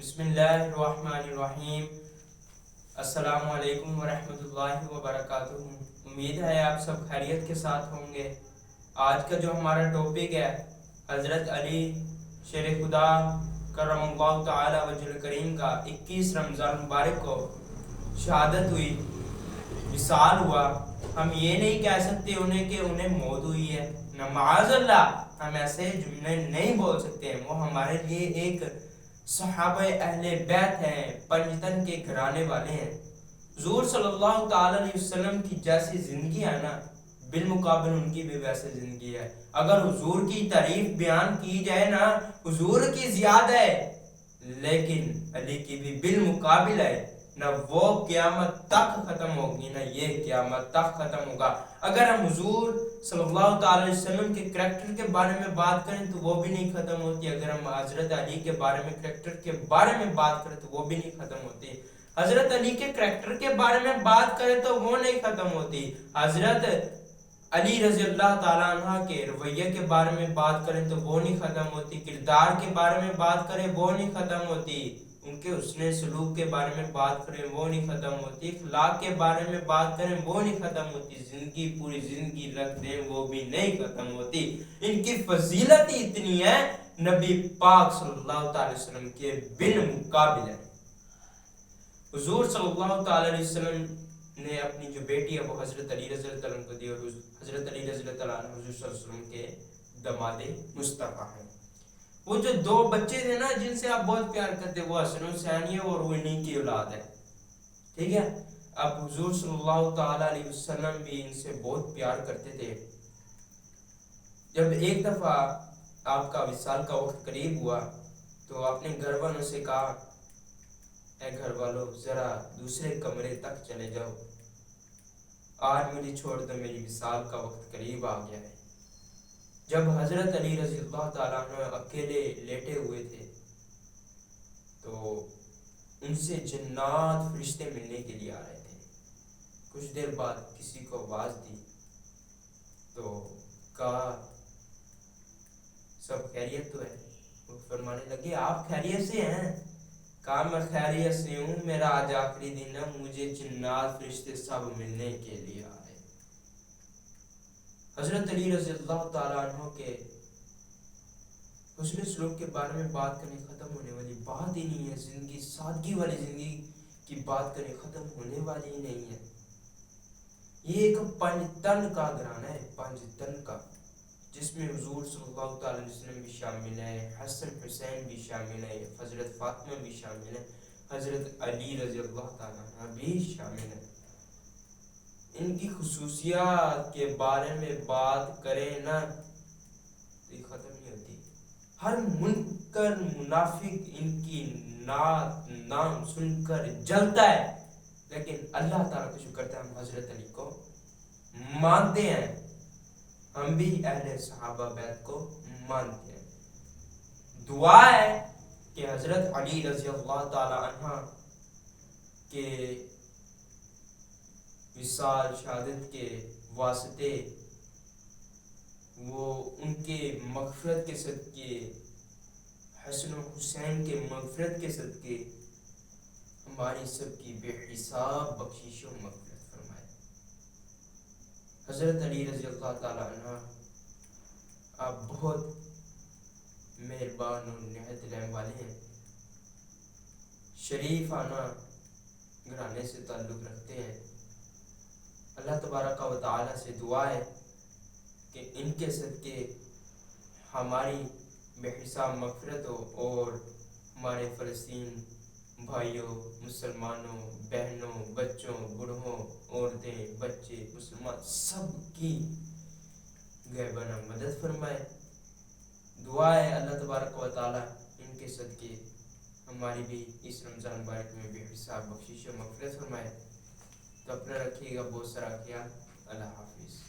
بسم اللہ الرحمن الرحیم۔ السلام علیکم ورحمۃ اللہ وبرکاتہ۔ امید ہے آپ سب خیریت کے ساتھ ہوں گے۔ آج کا جو ہمارا ٹاپک ہے، حضرت علی شیر خدا کرم اللہ تعالی وجہ کریم کا 21 رمضان مبارک کو شہادت ہوئی، وصال ہوا۔ ہم یہ نہیں کہہ سکتے انہیں موت ہوئی ہے، نہ معاذ اللہ، ہم ایسے جملے نہیں بول سکتے۔ وہ ہمارے لیے ایک صحابہ اہل بیت ہیں، پنجتن کے گھرانے والے ہیں۔ حضور صلی اللہ تعالی علیہ وسلم کی جیسی زندگی ہے نا، بالمقابل ان کی بھی ویسے زندگی ہے۔ اگر حضور کی تعریف بیان کی جائے نا، حضور کی زیادہ ہے، لیکن علی کی بھی بالمقابل ہے۔ نہ وہ قیامت تک ختم ہوگی، نہ یہ قیامت تک ختم ہوگا۔ اگر ہم حضور صلی اللہ تعالی علیہ وسلم کے کریکٹر کے بارے میں بات کریں تو وہ بھی نہیں ختم ہوتی۔ اگر ہم حضرت علی کے بارے میں کریکٹر کے بارے میں بات کریں تو وہ بھی نہیں ختم ہوتی۔ حضرت علی کے کریکٹر کے بارے میں بات کریں تو وہ نہیں ختم ہوتی۔ حضرت علی رضی اللہ تعالیٰ عنہ کے رویے کے بارے میں بات کریں تو وہ نہیں ختم ہوتی۔ کردار کے بارے میں بات کریں وہ نہیں ختم ہوتی۔ ان کے حسن سلوک کے بارے میں بات کریں وہ نہیں ختم ہوتی۔ اخلاق کے بارے میں بات کریں وہ نہیں ختم ہوتی۔ زندگی پوری زندگی رکھ دیں وہ بھی نہیں ختم ہوتی۔ ان کی فضیلت ہی اتنی ہے، نبی پاک صلی اللہ تعالی وسلم کے بالمقابل ہے۔ حضور صلی اللہ تعالی علیہ وسلم نے اپنی جو بیٹی ہے وہ حضرت علی رضی اللہ عنہ کو دی، اور حضرت علی رضی اللہ عنہ حضور صلی اللہ علیہ وسلم کے داماد مصطفیٰ ہیں۔ وہ جو دو بچے تھے نا جن سے آپ بہت پیار کرتے، وہ حسن حسین ہے اور وہ انہی کی اولاد ہے، ٹھیک ہے۔ اب حضور صلی اللہ تعالی علیہ وسلم بھی ان سے بہت پیار کرتے تھے۔ جب ایک دفعہ آپ کا وصال کا وقت قریب ہوا تو آپ نے گھر والوں سے کہا، اے گھر والوں، ذرا دوسرے کمرے تک چلے جاؤ، آج مجھے چھوڑ دو، میری وصال کا وقت قریب آ گیا ہے۔ جب حضرت علی رضی اللہ تعالیٰ عنہ اکیلے لیٹے ہوئے تھے تو ان سے جنات فرشتے ملنے کے لیے آ رہے تھے۔ کچھ دیر بعد کسی کو آواز دی تو کہا، سب خیریت تو ہے؟ وہ فرمانے لگے، آپ خیریت سے ہیں؟ کہا، میں خیریت سے ہوں، میرا آج آخری دن ہے، مجھے جنات فرشتے سب ملنے کے لیے آ رہے۔ حضرت علی رضی اللہ تعالیٰ عنہ کے حسن سلوک کے بارے میں بات کرنے ختم ہونے والی بات ہی نہیں ہے۔ زندگی، سادگی والی زندگی کی بات کرنے ختم ہونے والی ہی نہیں ہے۔ یہ ایک پنجتن کا گھرانہ ہے، پنجتن کا، جس میں حضور صلی اللہ تعالی علیہ وسلم بھی شامل ہے، حسن حسین بھی شامل ہے، حضرت فاطمہ بھی شامل ہے، حضرت علی رضی اللہ تعالیٰ عنہ بھی شامل ہے۔ ان کی خصوصیات کے بارے میں بات کریں نا تو یہ ختم نہیں ہوتی۔ ہر منکر منافق ان کی نعت نام سن کر جلتا ہے، لیکن اللہ تعالیٰ کا شکر ہے ہم حضرت علی کو مانتے ہیں، ہم بھی اہل صحابہ بیت کو مانتے ہیں۔ دعا ہے کہ حضرت علی رضی اللہ تعالی عنہ کے وصال شہادت کے واسطے، وہ ان کے مغفرت کے صدقے، حسن و حسین کے مغفرت کے صدقے ہماری سب کی بے حساب بخشش و مغفرت فرمائے۔ حضرت علی رضی اللہ تعالی عنہ آپ بہت مہربان اور نہایت رحم والے ہیں، شریفانہ گھرانے سے تعلق رکھتے ہیں۔ اللہ تبارک و تعالی سے دعا ہے کہ ان کے صدقے ہماری بے حساب مغفرت ہو، اور ہمارے فلسطین بھائیوں، مسلمانوں، بہنوں، بچوں، بوڑھوں، عورتیں، بچے، مسلمان سب کی غیبانہ مدد فرمائے۔ دعا ہے اللہ تبارک و تعالی ان کے صدقے ہماری بھی اس رمضان مبارک میں بے حساب بخشش و مغفرت فرمائے۔ تو اپنا رکھیے گا بہت سارا خیال۔ اللہ حافظ۔